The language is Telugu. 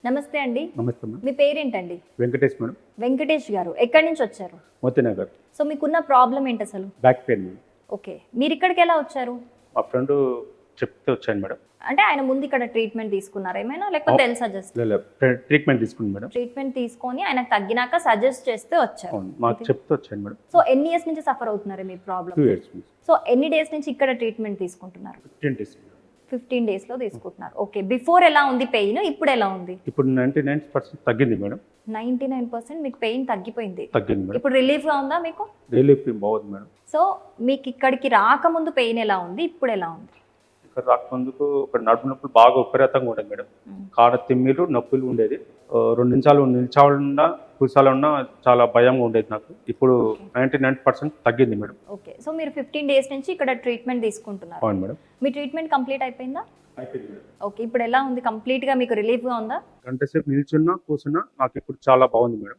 నమస్తే అండి. నమస్తే మేడం. మీ పేరేంటండి? వెంకటేష్ మేడం. వెంకటేష్ గారు. ఎక్కడి నుంచి వచ్చారు? మోతీనగర్. సో మీకున్న ప్రాబ్లం ఏంటి అసలు? Back pain madam. ఓకే. మీరు ఇక్కడికి ఎలా వచ్చారు? మా ఫ్రెండ్ చెప్తే వచ్చాను మేడం. అంటే ఆయన ముందు ఇక్కడ ట్రీట్మెంట్ తీసుకున్నారా ఏమైనా, లేకపోతే తెలుసా జస్ట్? ట్రీట్మెంట్ తీసుకుంది మేడం. ట్రీట్మెంట్ తీసుకొని ఆయనకు తగ్గినాక సజెస్ట్ చేస్తే వచ్చారు. అవును, మాకు చెప్తే వచ్చాను మేడం. సో ఎన్ని ఇయర్స్ నుంచి సఫర్ అవుతున్నారు మీ ప్రాబ్లం? 2 years నుంచి. సో ఎన్ని డేస్ నుంచి ఇక్కడ ట్రీట్మెంట్ తీసుకుంటున్నారు? 15 days మేడం. 15 days లో తీసుకుంటున్నారు. ఓకే. బిఫోర్ ఎలా ఉంది పెయిన్, ఇప్పుడు ఎలా ఉంది? ఇప్పుడు 99% తగ్గింది మేడం. 99% మీకు పెయిన్ తగ్గిపోయింది. తగ్గింది మేడం. ఇప్పుడు రిలీఫ్ గా ఉందా మీకు? రిలీఫ్ బాగుంది మేడం. సో మీకు ఇక్కడికి రాకముందు పెయిన్ ఎలా ఉంది, ఇప్పుడు ఎలా ఉంది? ఇక్కడ రాకముందుకు ఒక నడుము నొప్పులు బాగా విపరీతంగా ఉండేది మేడం. కాడ తిమ్మిలు నొప్పులు ఉండేది. 2 నిమిషాలు నిల్చాలన్నా కూర్చోాలన్నా చాలా భయంగా ఉండేది నాకు. ఇప్పుడు 99% తగ్గింది మేడం. ఓకే. సో మీరు 15 days నుంచి ఇక్కడ ట్రీట్మెంట్ తీసుకుంటున్నారు. అవును మేడం. మీ ట్రీట్మెంట్ కంప్లీట్ అయిపోయిందా? అయిపోయింది మేడం. ఓకే. ఇప్పుడు ఎలా ఉంది? కంప్లీట్ గా మీకు రిలీఫ్ గా ఉందా? గంట సేపు నిల్చున్నా కూర్చున్నా నాకు ఇప్పుడు చాలా బాగుంది మేడం.